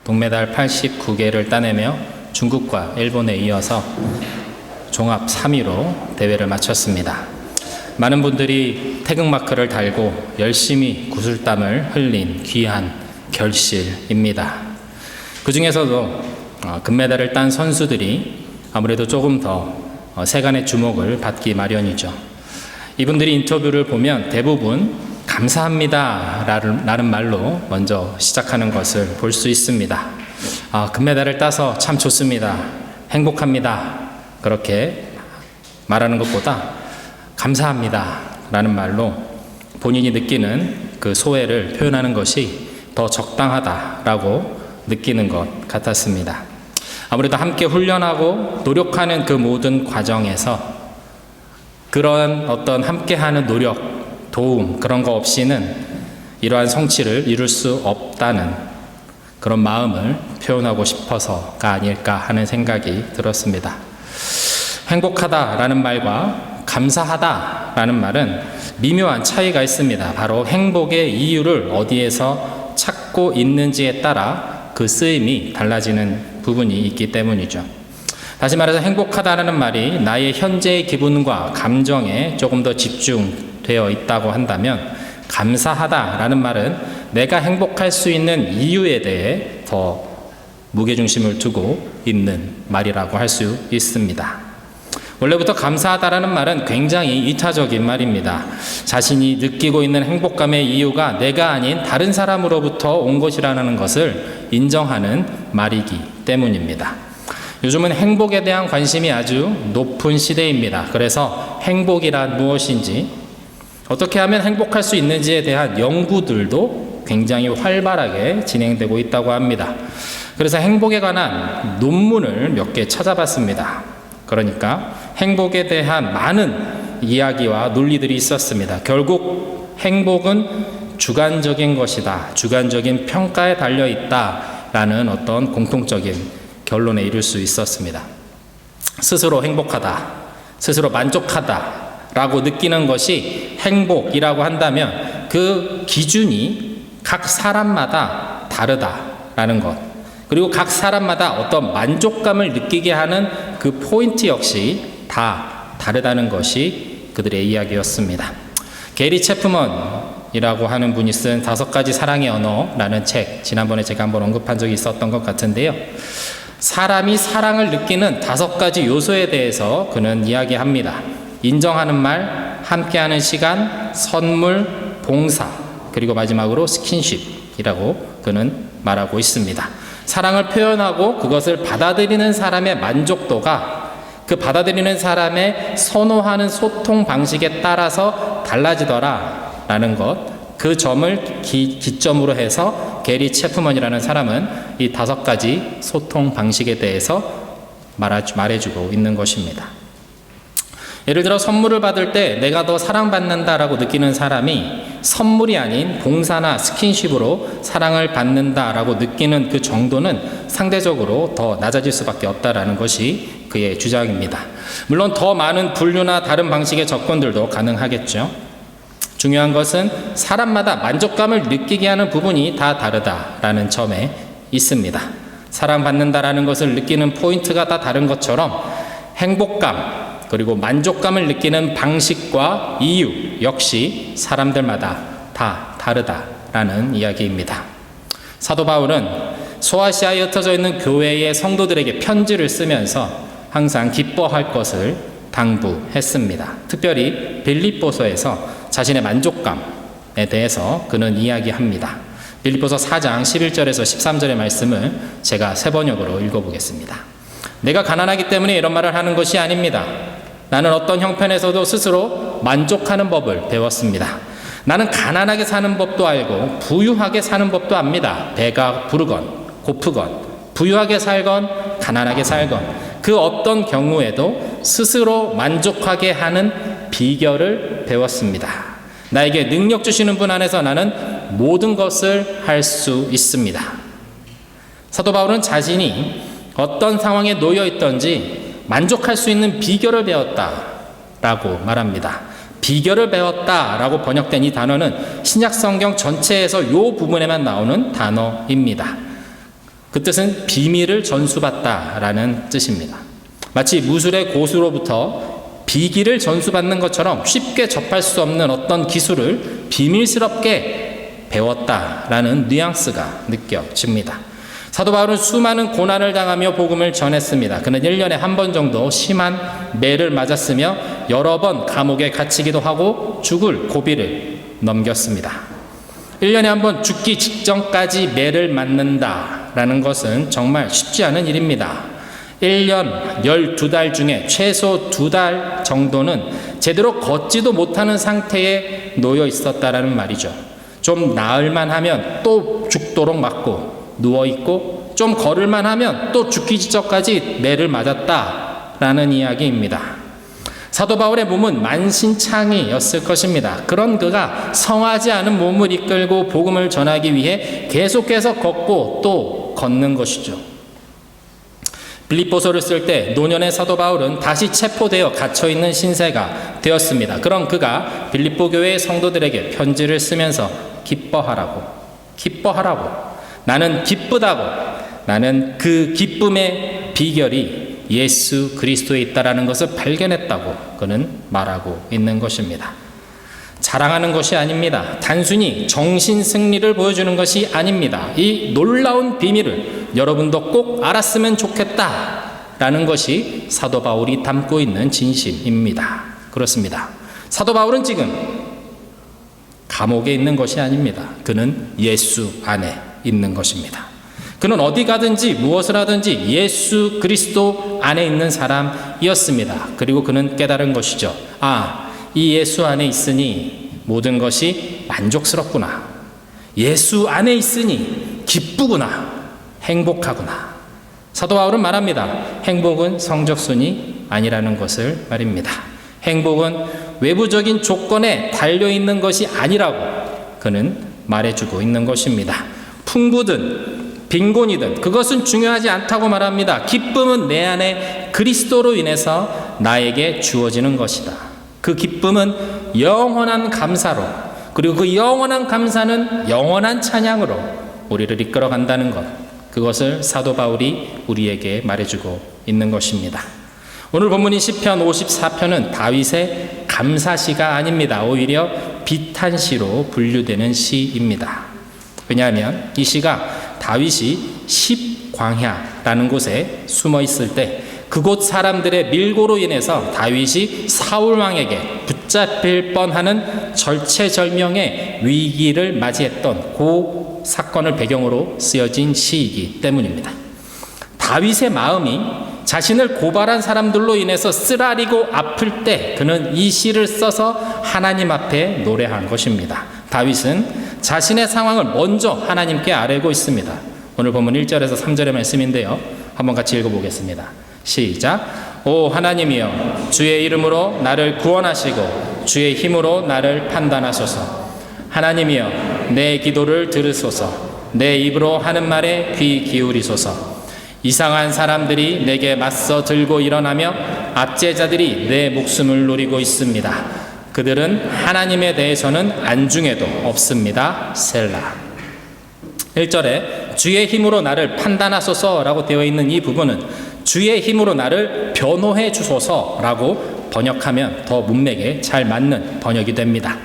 동메달 89개를 따내며 중국과 일본에 이어서 종합 3위로 대회를 마쳤습니다. 많은 분들이 태극마크를 달고 열심히 구슬땀을 흘린 귀한 결실입니다. 그 중에서도 금메달을 딴 선수들이 아무래도 조금 더 세간의 주목을 받기 마련이죠. 이분들이 인터뷰를 보면 대부분 감사합니다 라는 말로 먼저 시작하는 것을 볼 수 있습니다. 금메달을 따서 참 좋습니다. 행복합니다. 그렇게 말하는 것보다 감사합니다 라는 말로 본인이 느끼는 그 소회를 표현하는 것이 더 적당하다라고 느끼는 것 같았습니다. 아무래도 함께 훈련하고 노력하는 그 모든 과정에서 그런 어떤 함께하는 노력, 도움 그런 거 없이는 이러한 성취를 이룰 수 없다는 그런 마음을 표현하고 싶어서가 아닐까 하는 생각이 들었습니다. 행복하다라는 말과 감사하다라는 말은 미묘한 차이가 있습니다. 바로 행복의 이유를 어디에서 찾고 있는지에 따라 그 쓰임이 달라지는 부분이 있기 때문이죠. 다시 말해서 행복하다라는 말이 나의 현재의 기분과 감정에 조금 더 집중되어 있다고 한다면, 감사하다라는 말은 내가 행복할 수 있는 이유에 대해 더 무게중심을 두고 있는 말이라고 할 수 있습니다. 원래부터 감사하다라는 말은 굉장히 이타적인 말입니다. 자신이 느끼고 있는 행복감의 이유가 내가 아닌 다른 사람으로부터 온 것이라는 것을 인정하는 말이기 때문입니다. 요즘은 행복에 대한 관심이 아주 높은 시대입니다. 그래서 행복이란 무엇인지, 어떻게 하면 행복할 수 있는지에 대한 연구들도 굉장히 활발하게 진행되고 있다고 합니다. 그래서 행복에 관한 논문을 몇 개 찾아봤습니다. 그러니까 행복에 대한 많은 이야기와 논리들이 있었습니다. 결국 행복은 주관적인 것이다, 주관적인 평가에 달려있다라는 어떤 공통적인 결론에 이를 수 있었습니다. 스스로 행복하다, 스스로 만족하다라고 느끼는 것이 행복이라고 한다면 그 기준이 각 사람마다 다르다라는 것, 그리고 각 사람마다 어떤 만족감을 느끼게 하는 그 포인트 역시 다 다르다는 것이 그들의 이야기였습니다. 게리 체프먼이라고 하는 분이 쓴 5가지 사랑의 언어라는 책, 지난번에 제가 한번 언급한 적이 있었던 것 같은데요. 사람이 사랑을 느끼는 5가지 요소에 대해서 그는 이야기합니다. 인정하는 말, 함께하는 시간, 선물, 봉사, 그리고 마지막으로 스킨십이라고 그는 말하고 있습니다. 사랑을 표현하고 그것을 받아들이는 사람의 만족도가 그 받아들이는 사람의 선호하는 소통 방식에 따라서 달라지더라라는 것, 그 점을 기점으로 해서 게리 체프먼이라는 사람은 이 5가지 소통 방식에 대해서 말해주고 있는 것입니다. 예를 들어 선물을 받을 때 내가 더 사랑받는다라고 느끼는 사람이 선물이 아닌 봉사나 스킨십으로 사랑을 받는다라고 느끼는 그 정도는 상대적으로 더 낮아질 수밖에 없다라는 것이 그의 주장입니다. 물론 더 많은 분류나 다른 방식의 접근들도 가능하겠죠. 중요한 것은 사람마다 만족감을 느끼게 하는 부분이 다 다르다라는 점에 있습니다. 사랑받는다라는 것을 느끼는 포인트가 다 다른 것처럼 행복감, 그리고 만족감을 느끼는 방식과 이유 역시 사람들마다 다 다르다라는 이야기입니다. 사도 바울은 소아시아에 흩어져 있는 교회의 성도들에게 편지를 쓰면서 항상 기뻐할 것을 당부했습니다. 특별히 빌립보서에서 자신의 만족감에 대해서 그는 이야기합니다. 빌립보서 4장 11절에서 13절의 말씀을 제가 세 번역으로 읽어보겠습니다. 내가 가난하기 때문에 이런 말을 하는 것이 아닙니다. 나는 어떤 형편에서도 스스로 만족하는 법을 배웠습니다. 나는 가난하게 사는 법도 알고 부유하게 사는 법도 압니다. 배가 부르건 고프건 부유하게 살건 가난하게 살건 그 어떤 경우에도 스스로 만족하게 하는 비결을 배웠습니다. 나에게 능력 주시는 분 안에서 나는 모든 것을 할 수 있습니다. 사도 바울은 자신이 어떤 상황에 놓여 있던지 만족할 수 있는 비결을 배웠다라고 말합니다. 비결을 배웠다라고 번역된 이 단어는 신약 성경 전체에서 이 부분에만 나오는 단어입니다. 그 뜻은 비밀을 전수받다라는 뜻입니다. 마치 무술의 고수로부터 비기를 전수받는 것처럼 쉽게 접할 수 없는 어떤 기술을 비밀스럽게 배웠다라는 뉘앙스가 느껴집니다. 사도 바울은 수많은 고난을 당하며 복음을 전했습니다. 그는 1년에 한 번 정도 심한 매를 맞았으며 여러 번 감옥에 갇히기도 하고 죽을 고비를 넘겼습니다. 1년에 한 번 죽기 직전까지 매를 맞는다라는 것은 정말 쉽지 않은 일입니다. 1년 12달 중에 최소 2달 정도는 제대로 걷지도 못하는 상태에 놓여 있었다라는 말이죠. 좀 나을만 하면 또 죽도록 맞고 누워있고, 좀 걸을만 하면 또 죽기 직전까지 매를 맞았다라는 이야기입니다. 사도 바울의 몸은 만신창이였을 것입니다. 그런 그가 성하지 않은 몸을 이끌고 복음을 전하기 위해 계속해서 걷고 또 걷는 것이죠. 빌립보서를 쓸 때 노년의 사도 바울은 다시 체포되어 갇혀있는 신세가 되었습니다. 그런 그가 빌립보 교회의 성도들에게 편지를 쓰면서 기뻐하라고, 나는 기쁘다고, 나는 그 기쁨의 비결이 예수 그리스도에 있다라는 것을 발견했다고 그는 말하고 있는 것입니다. 자랑하는 것이 아닙니다. 단순히 정신 승리를 보여주는 것이 아닙니다. 이 놀라운 비밀을 여러분도 꼭 알았으면 좋겠다라는 것이 사도 바울이 담고 있는 진심입니다. 그렇습니다. 사도 바울은 지금 감옥에 있는 것이 아닙니다. 그는 예수 안에 있는 것입니다. 그는 어디 가든지 무엇을 하든지 예수 그리스도 안에 있는 사람이었습니다. 그리고 그는 깨달은 것이죠. 이 예수 안에 있으니 모든 것이 만족스럽구나. 예수 안에 있으니 기쁘구나. 행복하구나. 사도 바울은 말합니다. 행복은 성적순이 아니라는 것을 말입니다. 행복은 외부적인 조건에 달려있는 것이 아니라고 그는 말해주고 있는 것입니다. 풍부든 빈곤이든 그것은 중요하지 않다고 말합니다. 기쁨은 내 안에 그리스도로 인해서 나에게 주어지는 것이다. 그 기쁨은 영원한 감사로, 그리고 그 영원한 감사는 영원한 찬양으로 우리를 이끌어 간다는 것, 그것을 사도 바울이 우리에게 말해주고 있는 것입니다. 오늘 본문인 시편 54편은 다윗의 감사시가 아닙니다. 오히려 비탄시로 분류되는 시입니다. 왜냐하면 이 시가 다윗이 십광야라는 곳에 숨어 있을 때 그곳 사람들의 밀고로 인해서 다윗이 사울 왕에게 붙잡힐 뻔하는 절체절명의 위기를 맞이했던 그 사건을 배경으로 쓰여진 시이기 때문입니다. 다윗의 마음이 자신을 고발한 사람들로 인해서 쓰라리고 아플 때 그는 이 시를 써서 하나님 앞에 노래한 것입니다. 다윗은 자신의 상황을 먼저 하나님께 아뢰고 있습니다. 오늘 본문 1절에서 3절의 말씀인데요. 한번 같이 읽어보겠습니다. 시작. 오 하나님이여, 주의 이름으로 나를 구원하시고 주의 힘으로 나를 판단하소서. 하나님이여, 내 기도를 들으소서. 내 입으로 하는 말에 귀 기울이소서. 이상한 사람들이 내게 맞서 들고 일어나며 압제자들이 내 목숨을 노리고 있습니다. 그들은 하나님에 대해서는 안중에도 없습니다. 셀라. 1절에 주의 힘으로 나를 판단하소서라고 되어 있는 이 부분은 주의 힘으로 나를 변호해 주소서라고 번역하면 더 문맥에 잘 맞는 번역이 됩니다.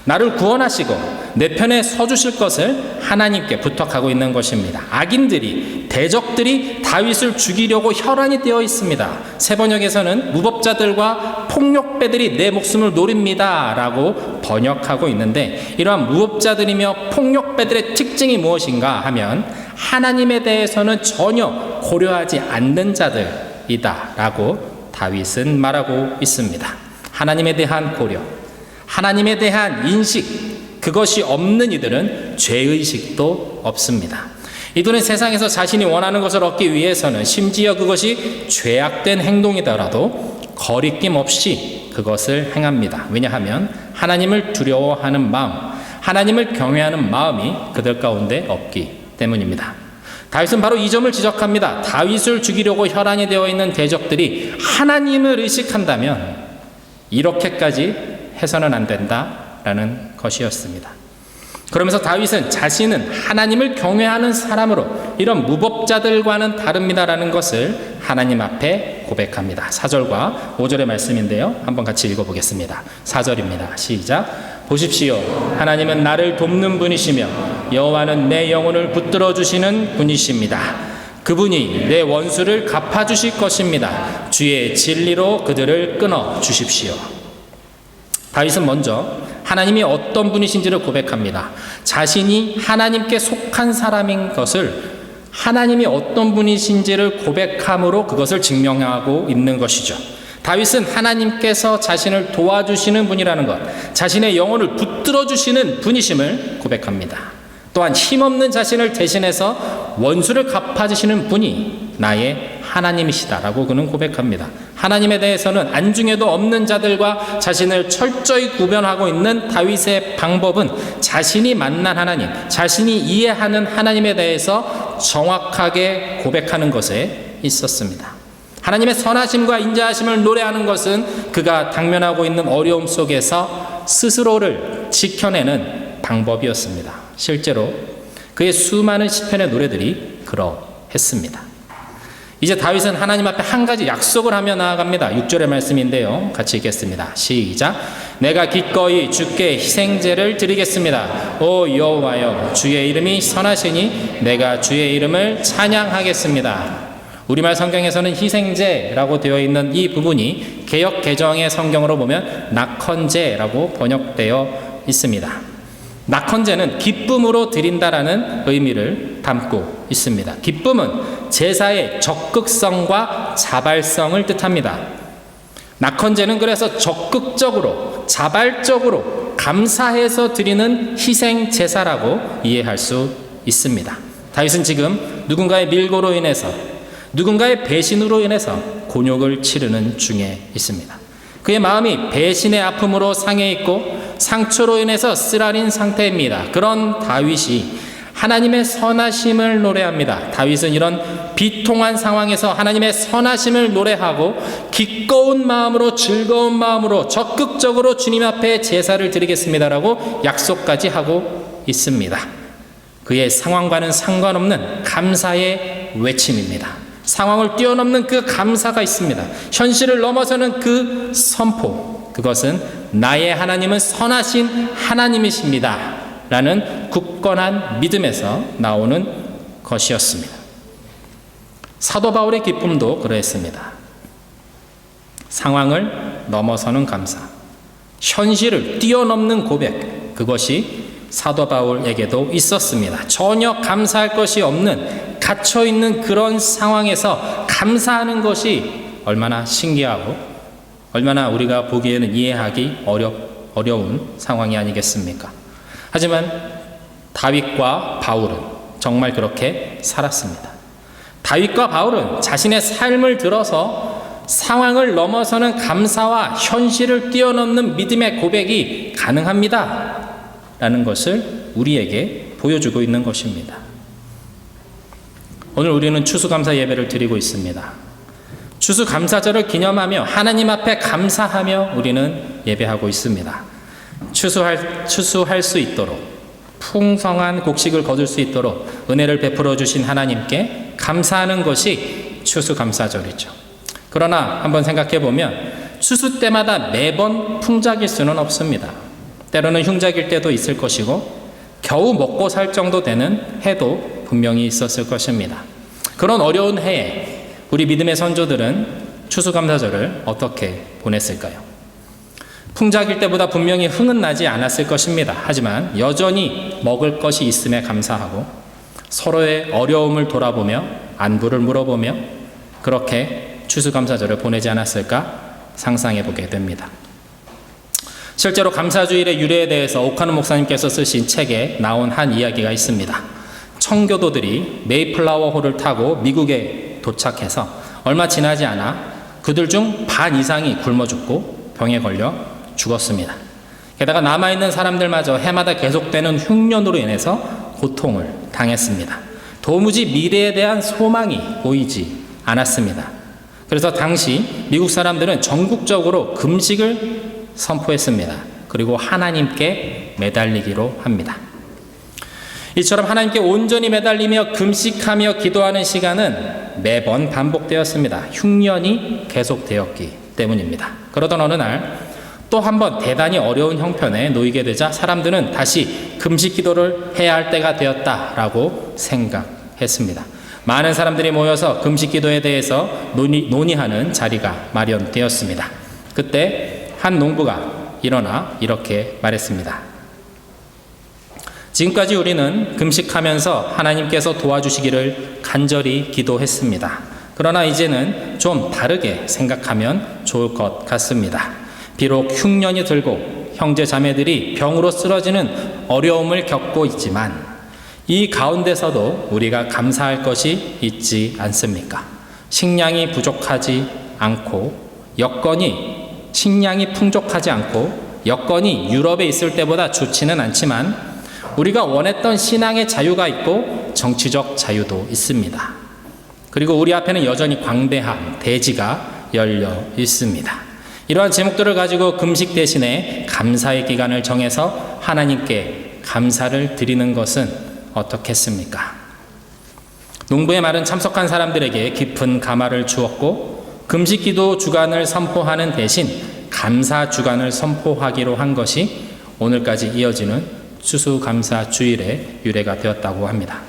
나를 구원하시고 내 편에 서주실 것을 하나님께 부탁하고 있는 것입니다. 악인들이, 대적들이 다윗을 죽이려고 혈안이 되어 있습니다. 새 번역에서는 무법자들과 폭력배들이 내 목숨을 노립니다 라고 번역하고 있는데, 이러한 무법자들이며 폭력배들의 특징이 무엇인가 하면 하나님에 대해서는 전혀 고려하지 않는 자들이다 라고 다윗은 말하고 있습니다. 하나님에 대한 고려, 하나님에 대한 인식, 그것이 없는 이들은 죄의식도 없습니다. 이들은 세상에서 자신이 원하는 것을 얻기 위해서는 심지어 그것이 죄악된 행동이더라도 거리낌 없이 그것을 행합니다. 왜냐하면 하나님을 두려워하는 마음, 하나님을 경외하는 마음이 그들 가운데 없기 때문입니다. 다윗은 바로 이 점을 지적합니다. 다윗을 죽이려고 혈안이 되어 있는 대적들이 하나님을 의식한다면 이렇게까지 해서는 안 된다라는 것이었습니다. 그러면서 다윗은 자신은 하나님을 경외하는 사람으로 이런 무법자들과는 다릅니다라는 것을 하나님 앞에 고백합니다. 4절과 5절의 말씀인데요. 한번 같이 읽어보겠습니다. 4절입니다. 시작. 보십시오. 하나님은 나를 돕는 분이시며 여호와는 내 영혼을 붙들어 주시는 분이십니다. 그분이 내 원수를 갚아주실 것입니다. 주의 진리로 그들을 끊어 주십시오. 다윗은 먼저 하나님이 어떤 분이신지를 고백합니다. 자신이 하나님께 속한 사람인 것을 하나님이 어떤 분이신지를 고백함으로 그것을 증명하고 있는 것이죠. 다윗은 하나님께서 자신을 도와주시는 분이라는 것, 자신의 영혼을 붙들어 주시는 분이심을 고백합니다. 또한 힘없는 자신을 대신해서 원수를 갚아주시는 분이 나의 하나님이시다라고 그는 고백합니다. 하나님에 대해서는 안중에도 없는 자들과 자신을 철저히 구별하고 있는 다윗의 방법은 자신이 만난 하나님, 자신이 이해하는 하나님에 대해서 정확하게 고백하는 것에 있었습니다. 하나님의 선하심과 인자하심을 노래하는 것은 그가 당면하고 있는 어려움 속에서 스스로를 지켜내는 방법이었습니다. 실제로 그의 수많은 시편의 노래들이 그러했습니다. 이제 다윗은 하나님 앞에 한 가지 약속을 하며 나아갑니다. 6절의 말씀인데요. 같이 읽겠습니다. 시작. 내가 기꺼이 주께 희생제를 드리겠습니다. 오 여호와여, 주의 이름이 선하시니 내가 주의 이름을 찬양하겠습니다. 우리말 성경에서는 희생제라고 되어 있는 이 부분이 개역 개정의 성경으로 보면 낙헌제라고 번역되어 있습니다. 낙헌제는 기쁨으로 드린다라는 의미를 담고 있습니다. 기쁨은 제사의 적극성과 자발성을 뜻합니다. 낙헌제는 그래서 적극적으로 자발적으로 감사해서 드리는 희생 제사라고 이해할 수 있습니다. 다윗은 지금 누군가의 밀고로 인해서 누군가의 배신으로 인해서 곤욕을 치르는 중에 있습니다. 그의 마음이 배신의 아픔으로 상해 있고 상처로 인해서 쓰라린 상태입니다. 그런 다윗이 하나님의 선하심을 노래합니다. 다윗은 이런 비통한 상황에서 하나님의 선하심을 노래하고 기꺼운 마음으로 즐거운 마음으로 적극적으로 주님 앞에 제사를 드리겠습니다라고 약속까지 하고 있습니다. 그의 상황과는 상관없는 감사의 외침입니다. 상황을 뛰어넘는 그 감사가 있습니다. 현실을 넘어서는 그 선포, 그것은 나의 하나님은 선하신 하나님이십니다 라는 굳건한 믿음에서 나오는 것이었습니다. 사도 바울의 기쁨도 그러했습니다. 상황을 넘어서는 감사, 현실을 뛰어넘는 고백, 그것이 사도 바울에게도 있었습니다. 전혀 감사할 것이 없는 갇혀있는 그런 상황에서 감사하는 것이 얼마나 신기하고 얼마나 우리가 보기에는 이해하기 어려운 상황이 아니겠습니까? 하지만 다윗과 바울은 정말 그렇게 살았습니다. 다윗과 바울은 자신의 삶을 들어서 상황을 넘어서는 감사와 현실을 뛰어넘는 믿음의 고백이 가능합니다 라는 것을 우리에게 보여주고 있는 것입니다. 오늘 우리는 추수감사 예배를 드리고 있습니다. 추수감사절을 기념하며 하나님 앞에 감사하며 우리는 예배하고 있습니다. 추수할 수 있도록 풍성한 곡식을 거둘 수 있도록 은혜를 베풀어 주신 하나님께 감사하는 것이 추수감사절이죠. 그러나 한번 생각해 보면 추수 때마다 매번 풍작일 수는 없습니다. 때로는 흉작일 때도 있을 것이고 겨우 먹고 살 정도 되는 해도 분명히 있었을 것입니다. 그런 어려운 해에 우리 믿음의 선조들은 추수감사절을 어떻게 보냈을까요? 풍작일 때보다 분명히 흥은 나지 않았을 것입니다. 하지만 여전히 먹을 것이 있음에 감사하고 서로의 어려움을 돌아보며 안부를 물어보며 그렇게 추수감사절을 보내지 않았을까 상상해 보게 됩니다. 실제로 감사주일의 유래에 대해서 오카노 목사님께서 쓰신 책에 나온 한 이야기가 있습니다. 청교도들이 메이플라워 호를 타고 미국에 도착해서 얼마 지나지 않아 그들 중 반 이상이 굶어 죽고 병에 걸려 죽었습니다. 게다가 남아있는 사람들마저 해마다 계속되는 흉년으로 인해서 고통을 당했습니다. 도무지 미래에 대한 소망이 보이지 않았습니다. 그래서 당시 미국 사람들은 전국적으로 금식을 선포했습니다. 그리고 하나님께 매달리기로 합니다. 이처럼 하나님께 온전히 매달리며 금식하며 기도하는 시간은 매번 반복되었습니다. 흉년이 계속되었기 때문입니다. 그러던 어느 날 또 한 번 대단히 어려운 형편에 놓이게 되자 사람들은 다시 금식 기도를 해야 할 때가 되었다라고 생각했습니다. 많은 사람들이 모여서 금식 기도에 대해서 논의하는 자리가 마련되었습니다. 그때 한 농부가 일어나 이렇게 말했습니다. 지금까지 우리는 금식하면서 하나님께서 도와주시기를 간절히 기도했습니다. 그러나 이제는 좀 다르게 생각하면 좋을 것 같습니다. 비록 흉년이 들고 형제 자매들이 병으로 쓰러지는 어려움을 겪고 있지만 이 가운데서도 우리가 감사할 것이 있지 않습니까? 식량이 부족하지 않고 식량이 풍족하지 않고 여건이 유럽에 있을 때보다 좋지는 않지만 우리가 원했던 신앙의 자유가 있고 정치적 자유도 있습니다. 그리고 우리 앞에는 여전히 광대한 대지가 열려 있습니다. 이러한 제목들을 가지고 금식 대신에 감사의 기간을 정해서 하나님께 감사를 드리는 것은 어떻겠습니까? 농부의 말은 참석한 사람들에게 깊은 감화를 주었고 금식기도 주간을 선포하는 대신 감사 주간을 선포하기로 한 것이 오늘까지 이어지는 추수감사주일의 유래가 되었다고 합니다.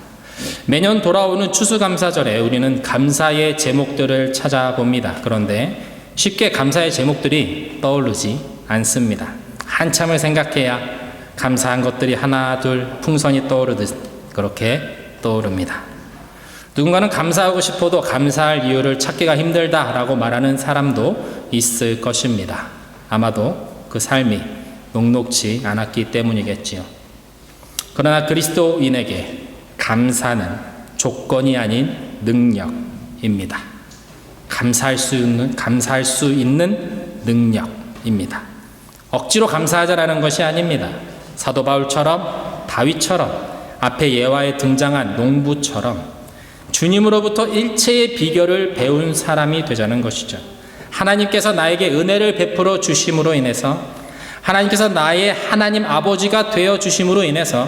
매년 돌아오는 추수감사절에 우리는 감사의 제목들을 찾아봅니다. 그런데 쉽게 감사의 제목들이 떠오르지 않습니다. 한참을 생각해야 감사한 것들이 하나 둘 풍선이 떠오르듯 그렇게 떠오릅니다. 누군가는 감사하고 싶어도 감사할 이유를 찾기가 힘들다라고 말하는 사람도 있을 것입니다. 아마도 그 삶이 녹록지 않았기 때문이겠지요. 그러나 그리스도인에게 감사는 조건이 아닌 능력입니다. 감사할 수 있는 능력입니다. 억지로 감사하자라는 것이 아닙니다. 사도 바울처럼 다윗처럼 앞에 예화에 등장한 농부처럼 주님으로부터 일체의 비결을 배운 사람이 되자는 것이죠. 하나님께서 나에게 은혜를 베풀어 주심으로 인해서 하나님께서 나의 하나님 아버지가 되어 주심으로 인해서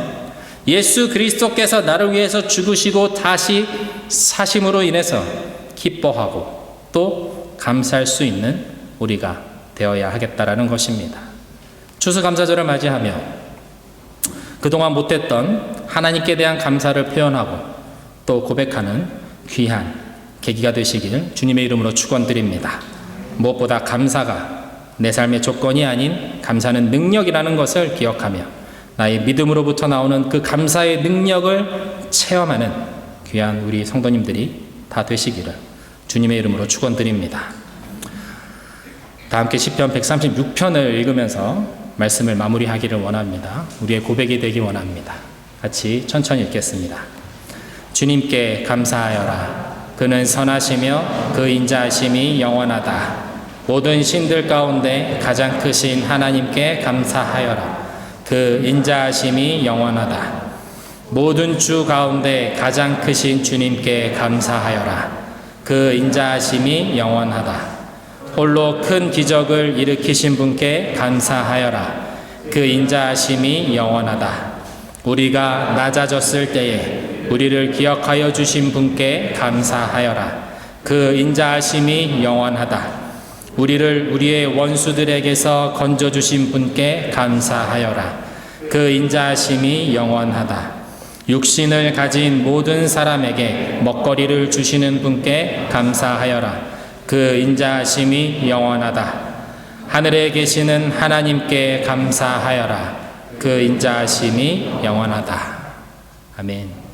예수 그리스도께서 나를 위해서 죽으시고 다시 사심으로 인해서 기뻐하고 또 감사할 수 있는 우리가 되어야 하겠다라는 것입니다. 추수감사절을 맞이하며 그동안 못했던 하나님께 대한 감사를 표현하고 또 고백하는 귀한 계기가 되시기를 주님의 이름으로 축원드립니다. 무엇보다 감사가 내 삶의 조건이 아닌 감사는 능력이라는 것을 기억하며 나의 믿음으로부터 나오는 그 감사의 능력을 체험하는 귀한 우리 성도님들이 다 되시기를 주님의 이름으로 축원드립니다. 다 함께 시편 136편을 읽으면서 말씀을 마무리하기를 원합니다. 우리의 고백이 되기 원합니다. 같이 천천히 읽겠습니다. 주님께 감사하여라. 그는 선하시며 그 인자하심이 영원하다. 모든 신들 가운데 가장 크신 하나님께 감사하여라. 그 인자하심이 영원하다. 모든 주 가운데 가장 크신 주님께 감사하여라. 그 인자하심이 영원하다. 홀로 큰 기적을 일으키신 분께 감사하여라. 그 인자하심이 영원하다. 우리가 낮아졌을 때에 우리를 기억하여 주신 분께 감사하여라. 그 인자하심이 영원하다. 우리를 우리의 원수들에게서 건져주신 분께 감사하여라. 그 인자하심이 영원하다. 육신을 가진 모든 사람에게 먹거리를 주시는 분께 감사하여라. 그 인자하심이 영원하다. 하늘에 계시는 하나님께 감사하여라. 그 인자하심이 영원하다. 아멘.